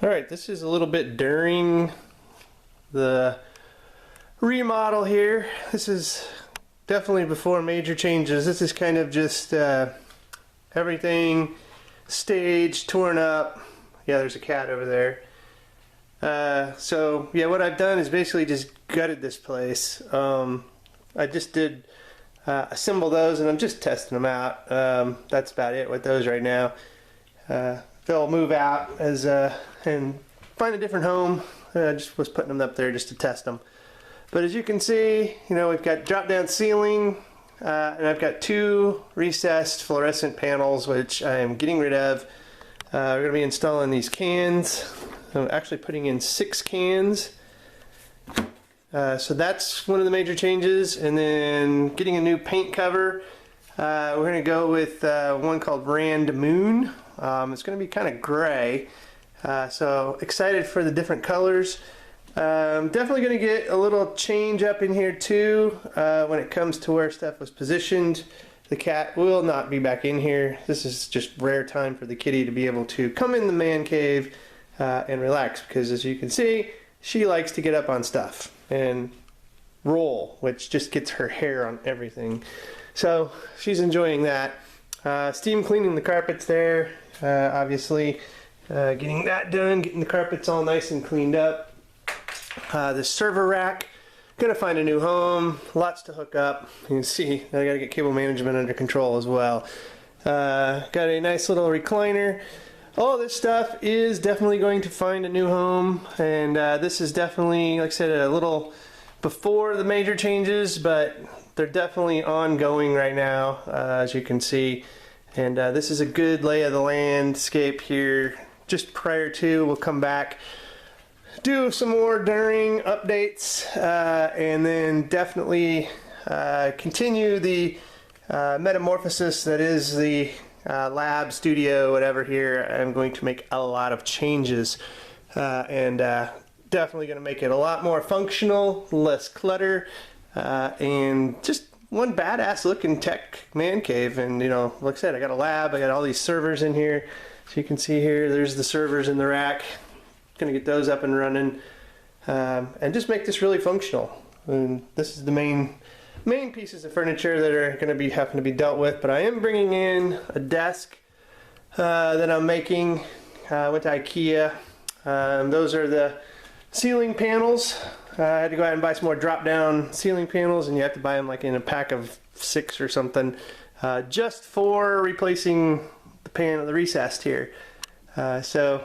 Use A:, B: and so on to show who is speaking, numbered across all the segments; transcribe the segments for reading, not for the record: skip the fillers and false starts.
A: Alright, this is a little bit during the remodel here. This is definitely before major changes. This is kind of just everything staged, torn up. Yeah, there's a cat over there. So yeah, what I've done is basically just gutted this place. I just did assemble those and I'm just testing them out. That's about it with those right now. They'll move out as and find a different home. I just was putting them up there just to test them. But as you can see, you know, we've got drop down ceiling and I've got two recessed fluorescent panels which I am getting rid of. We're going to be installing these cans. I'm actually putting in 6 cans. So that's one of the major changes. And then getting a new paint cover. We're going to go with one called Rand Moon. It's going to be kind of gray. So excited for the different colors. Definitely going to get a little change up in here too when it comes to where stuff was positioned. The cat will not be back in here. This is just rare time for the kitty to be able to come in the man cave and relax, because as you can see, she likes to get up on stuff and roll, which just gets her hair on everything. So she's enjoying that. Steam cleaning the carpets there, obviously getting that done, getting the carpets all nice and cleaned up. The server rack, gonna find a new home, lots to hook up. You can see I gotta get cable management under control as well. Got a nice little recliner. All this stuff is definitely going to find a new home, and this is definitely, like I said, a little before the major changes, but they're definitely ongoing right now, as you can see. And this is a good lay of the landscape here just prior to. We'll come back, do some more during updates, and then definitely continue the metamorphosis that is the lab, studio, whatever here. I'm going to make a lot of changes and definitely going to make it a lot more functional, less clutter, and just one badass looking tech man cave. And you know, like I said, I got a lab, I got all these servers in here. So you can see here, there's the servers in the rack. Gonna get those up and running and just make this really functional. And this is the main pieces of furniture that are going to be having to be dealt with. But I am bringing in a desk that I'm making with IKEA. Those are the ceiling panels. I had to go out and buy some more drop down ceiling panels, and you have to buy them like in a pack of 6 or something, just for replacing the panel, the recessed here. So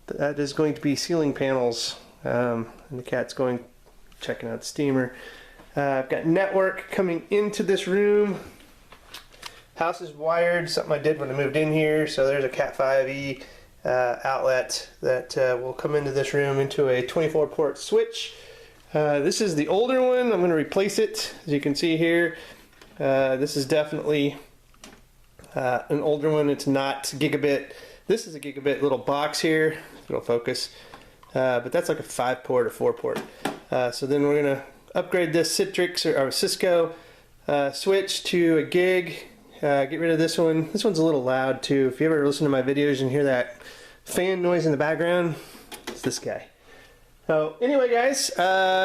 A: that is going to be ceiling panels, and the cat's going checking out the steamer. I've got network coming into this room. House is wired, something I did when I moved in here. So there's a Cat 5e outlet that will come into this room into a 24 port switch. This is the older one. I'm going to replace it. As you can see here, this is definitely an older one. It's not gigabit. This is a gigabit little box here. It'll focus. But that's like a 5 port or 4 port. So then we're going to upgrade this Citrix or Cisco switch to a gig. Get rid of this one. This one's a little loud too. If you ever listen to my videos and hear that fan noise in the background, it's this guy. So anyway guys,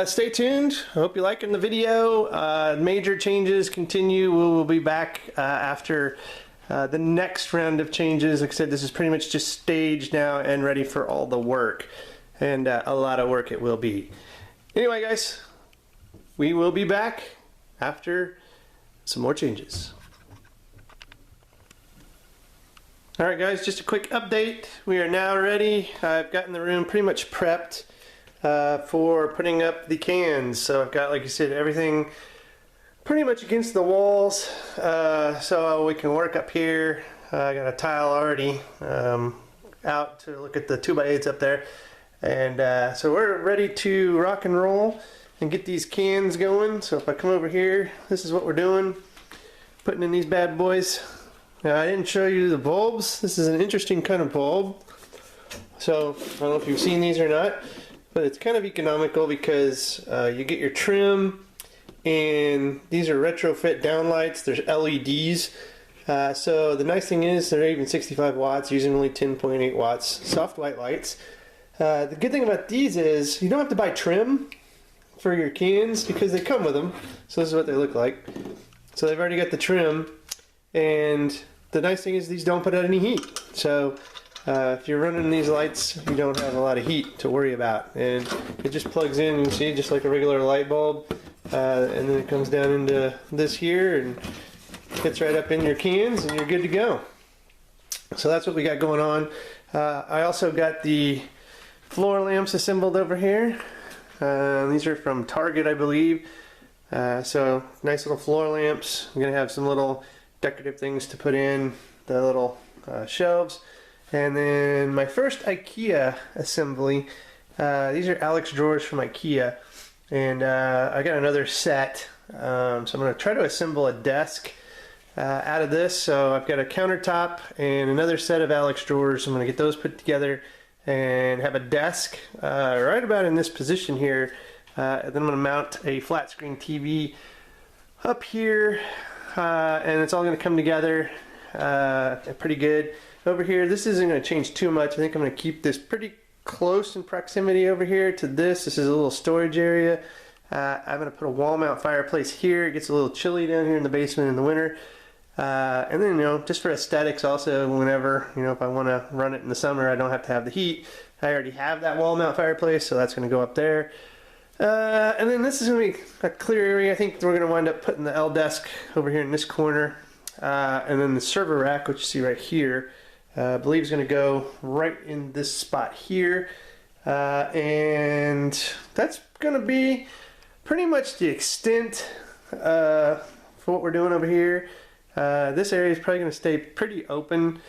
A: stay tuned. I hope you're liking the video. Major changes continue. We will be back after the next round of changes. Like I said, this is pretty much just staged now and ready for all the work. And a lot of work it will be. Anyway guys, we will be back after some more changes. Alright guys, just a quick update. We are now ready. I've gotten the room pretty much prepped for putting up the cans. So I've got, like I said, everything pretty much against the walls, so we can work up here. I got a tile already out to look at the 2x8s up there. And so we're ready to rock and roll and get these cans going. So if I come over here, this is what we're doing. Putting in these bad boys. Now I didn't show you the bulbs. This is an interesting kind of bulb. So I don't know if you've seen these or not, but it's kind of economical because you get your trim, and these are retrofit downlights. There's LEDs So the nice thing is they're even 65 watts, using only 10.8 watts, soft white lights. The good thing about these is you don't have to buy trim for your cans because they come with them. So this is what they look like. So they've already got the trim, and the nice thing is these don't put out any heat. So if you're running these lights, you don't have a lot of heat to worry about. And it just plugs in, you see, just like a regular light bulb. And then it comes down into this here and fits right up in your cans, and you're good to go. So that's what we got going on. I also got the floor lamps assembled over here. These are from Target, I believe. So nice little floor lamps. I'm gonna have some little decorative things to put in the little shelves. And then my first IKEA assembly. These are Alex drawers from IKEA, and I got another set. So I'm gonna try to assemble a desk out of this. So I've got a countertop and another set of Alex drawers. I'm gonna get those put together and have a desk right about in this position here. Then I'm going to mount a flat screen TV up here, and it's all going to come together pretty good. Over here, this isn't going to change too much. I think I'm going to keep this pretty close in proximity over here to this. This is a little storage area. I'm going to put a wall mount fireplace here. It gets a little chilly down here in the basement in the winter. And then, just for aesthetics also, whenever, if I want to run it in the summer, I don't have to have the heat. I already have that wall mount fireplace, so that's going to go up there. And then this is going to be a clear area. I think we're going to wind up putting the L desk over here in this corner. And then the server rack, which you see right here, I believe is going to go right in this spot here. And that's going to be pretty much the extent for what we're doing over here. This area is probably going to stay pretty open,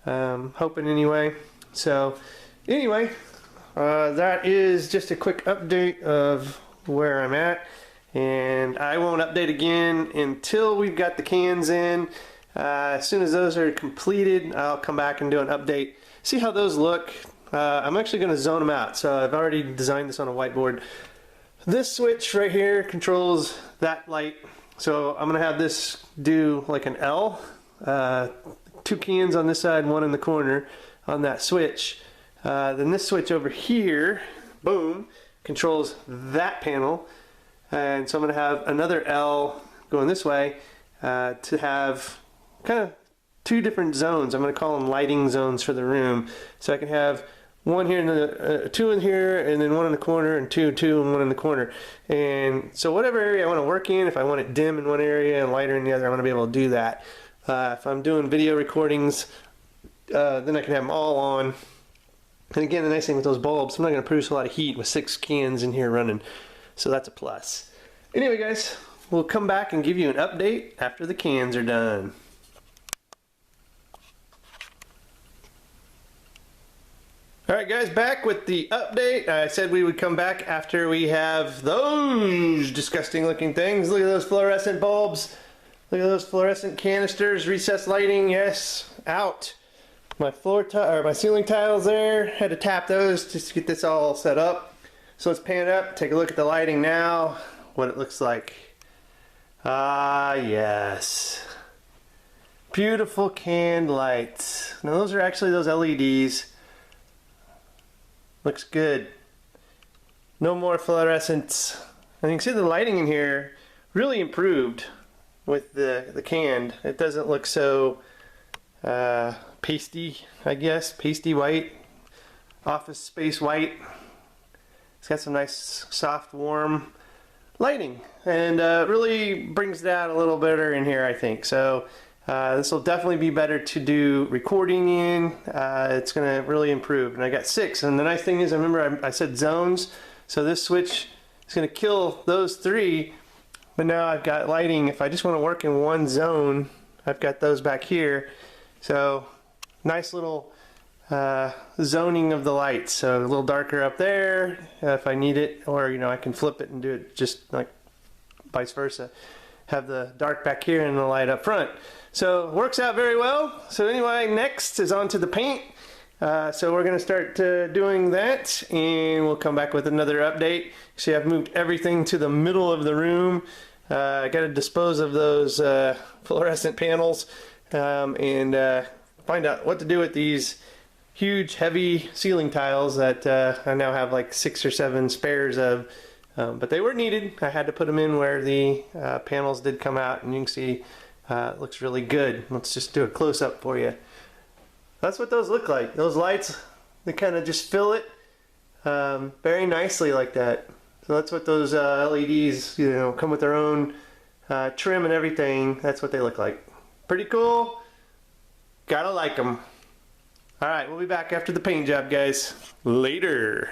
A: hoping anyway. So anyway, that is just a quick update of where I'm at, and I won't update again until we've got the cans in. As soon as those are completed, I'll come back and do an update, see how those look. I'm actually going to zone them out, so I've already designed this on a whiteboard. This switch right here controls that light. So I'm going to have this do like an L, 2 cans on this side, 1 in the corner on that switch. Then this switch over here, boom, controls that panel. And so I'm going to have another L going this way to have kind of 2 different zones. I'm going to call them lighting zones for the room. So I can have 1 here, and 2 in here, and then 1 in the corner, and 2, and 1 in the corner. And so whatever area I want to work in, if I want it dim in one area and lighter in the other, I want to be able to do that. If I'm doing video recordings, then I can have them all on. And again, the nice thing with those bulbs, I'm not going to produce a lot of heat with 6 cans in here running. So that's a plus. Anyway, guys, we'll come back and give you an update after the cans are done. Alright guys, back with the update. I said we would come back after we have those disgusting looking things. Look at those fluorescent bulbs. Look at those fluorescent canisters. Recessed lighting, yes, out. My my ceiling tiles there. Had to tap those just to get this all set up. So let's pan it up, take a look at the lighting now, what it looks like. Ah, yes. Beautiful canned lights. Now those are actually those LEDs. Looks good. No more fluorescence. And you can see the lighting in here really improved with the canned. It doesn't look so pasty, I guess. Pasty white. Office space white. It's got some nice soft warm lighting, and really brings it out a little better in here, I think. So this will definitely be better to do recording in. It's going to really improve. And I got 6. And the nice thing is, I remember I said zones. So this switch is going to kill those 3. But now I've got lighting. If I just want to work in one zone, I've got those back here. So nice little zoning of the lights. So a little darker up there if I need it. Or, I can flip it and do it just like vice versa. Have the dark back here and the light up front. So it works out very well. So anyway, next is on to the paint. So we're going to start doing that, and we'll come back with another update. See, I've moved everything to the middle of the room. I got to dispose of those fluorescent panels. and find out what to do with these huge heavy ceiling tiles that I now have like 6 or 7 spares of, but they were needed. I had to put them in where the panels did come out, and you can see it looks really good. Let's just do a close-up for you. That's what those look like. Those lights, they kind of just fill it very nicely like that. So that's what those LEDs, you know, come with their own trim and everything. That's what they look like. Pretty cool. Gotta like them. All right, we'll be back after the paint job, guys. Later.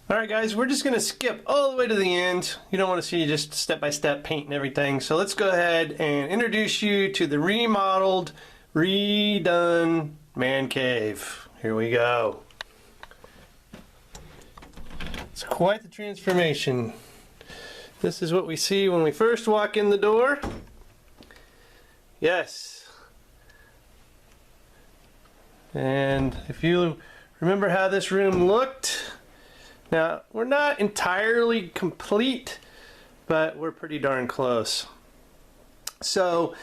A: All right, guys, we're just gonna skip all the way to the end. You don't want to see just step-by-step paint and everything. So let's go ahead and introduce you to the remodeled, redone man cave. Here we go. It's quite the transformation. This is what we see when we first walk in the door. Yes. And if you remember how this room looked, now we're not entirely complete, but we're pretty darn close. So,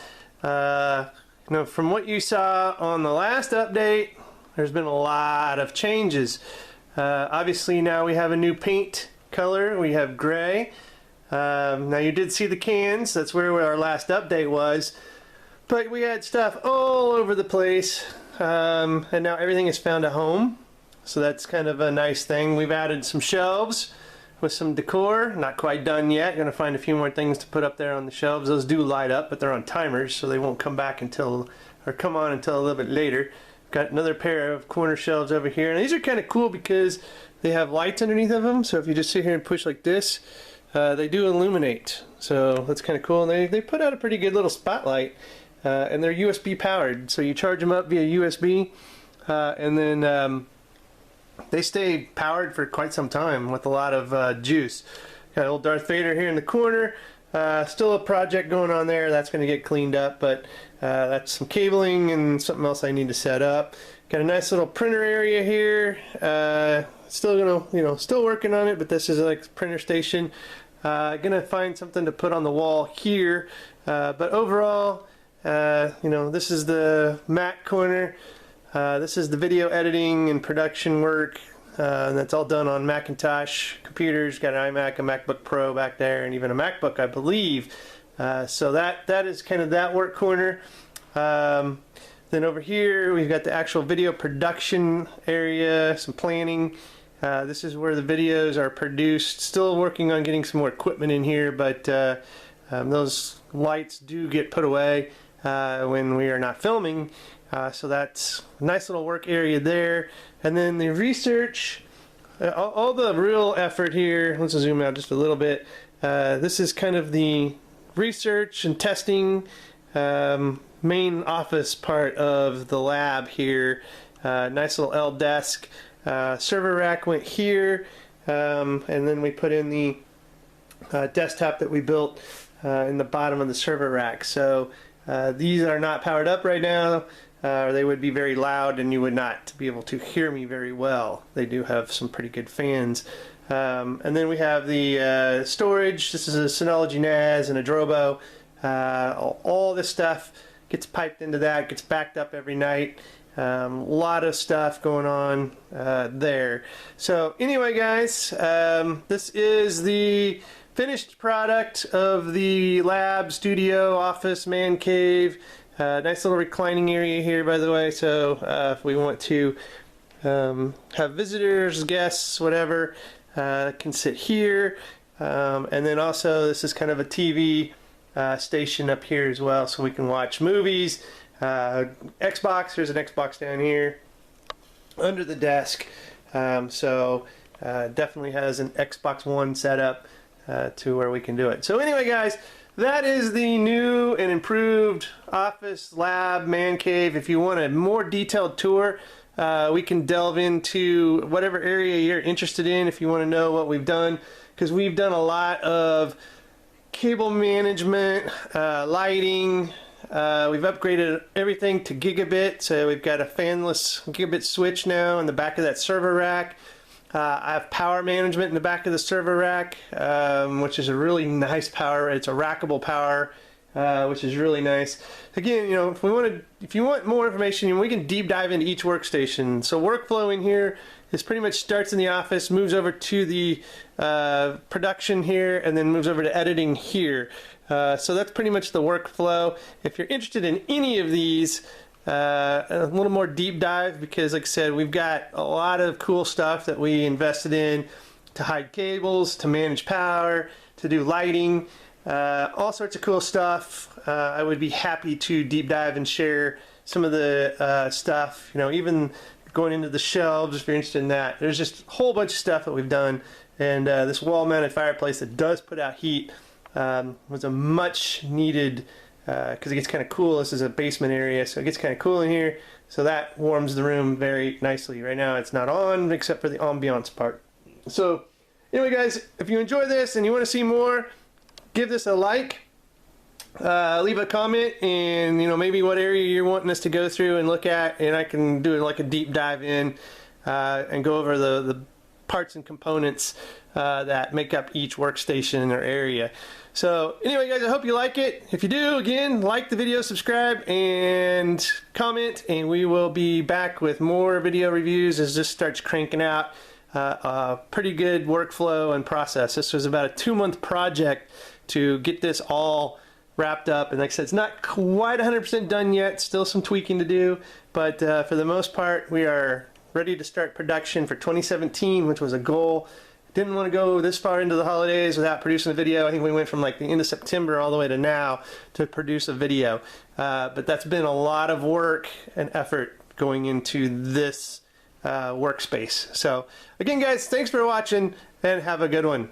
A: you know, from what you saw on the last update, there's been a lot of changes. Obviously now we have a new paint color. We have gray. Now you did see the cans. That's where our last update was. But we had stuff all over the place. And now everything is found a home. So that's kind of a nice thing. We've added some shelves with some decor. Not quite done yet. Gonna find a few more things to put up there on the shelves. Those do light up, but they're on timers, so they won't come back until, or come on until a little bit later. Got another pair of corner shelves over here. And these are kind of cool because they have lights underneath of them. So if you just sit here and push like this, they do illuminate. So that's kind of cool. And they put out a pretty good little spotlight. And they're USB powered. So you charge them up via USB. And then they stay powered for quite some time with a lot of juice. Got old Darth Vader here in the corner. Still a project going on there. That's going to get cleaned up, but that's some cabling and something else I need to set up. Got a nice little printer area here. Still gonna, you know, still working on it, but this is like a printer station. Gonna find something to put on the wall here. But overall, you know, this is the Mac corner. This is the video editing and production work. And that's all done on Macintosh computers. Got an iMac, a MacBook Pro back there, and even a MacBook, I believe. So that is kind of that work corner. Then over here we've got the actual video production area, some planning. This is where the videos are produced. Still working on getting some more equipment in here, but those lights do get put away when we are not filming. So that's a nice little work area there. And then the research, all the real effort here, let's zoom out just a little bit. This is kind of the research and testing main office part of the lab here. Nice little L desk. Server rack went here, and then we put in the desktop that we built in the bottom of the server rack. So these are not powered up right now. Or they would be very loud and you would not be able to hear me very well. They do have some pretty good fans. And then we have the storage. This is a Synology NAS and a Drobo. All this stuff gets piped into that, gets backed up every night. A lot of stuff going on there. So anyway, guys, this is the finished product of the lab, studio, office, man cave. Nice little reclining area here, by the way, so if we want to have visitors, guests, whatever, can sit here. And then also this is kind of a TV station up here as well, so we can watch movies. Xbox, there's an Xbox down here under the desk. So definitely has an Xbox One setup to where we can do it. So anyway, guys, that is the new and improved office, lab, man cave. If you want a more detailed tour, we can delve into whatever area you're interested in if you want to know what we've done, because we've done a lot of cable management, lighting. We've upgraded everything to gigabit, so we've got a fanless gigabit switch now in the back of that server rack. I have power management in the back of the server rack, which is a really nice power. It's a rackable power, which is really nice. Again, you know, if you want more information, we can deep dive into each workstation. So workflow in here is pretty much starts in the office, moves over to the production here, and then moves over to editing here. So that's pretty much the workflow. If you're interested in any of these, a little more deep dive, because like I said, we've got a lot of cool stuff that we invested in to hide cables, to manage power, to do lighting, all sorts of cool stuff. I would be happy to deep dive and share some of the stuff, you know, even going into the shelves if you're interested in that. There's just a whole bunch of stuff that we've done, and this wall-mounted fireplace that does put out heat was a much needed, because it gets kind of cool. This is a basement area, so it gets kind of cool in here, so that warms the room very nicely. Right now it's not on except for the ambiance part. So anyway guys, if you enjoy this and you want to see more, give this a like, leave a comment, and you know, maybe what area you're wanting us to go through and look at, and I can do like a deep dive in and go over the parts and components that make up each workstation or area. So anyway guys, I hope you like it. If you do, again, like the video, subscribe, and comment, and we will be back with more video reviews as this starts cranking out. A pretty good workflow and process. This was about a 2-month project to get this all wrapped up, and like I said, it's not quite 100% done yet, still some tweaking to do, but for the most part we are ready to start production for 2017, which was a goal. Didn't want to go this far into the holidays without producing a video. I think we went from like the end of September all the way to now to produce a video, but that's been a lot of work and effort going into this workspace. So again guys, thanks for watching and have a good one.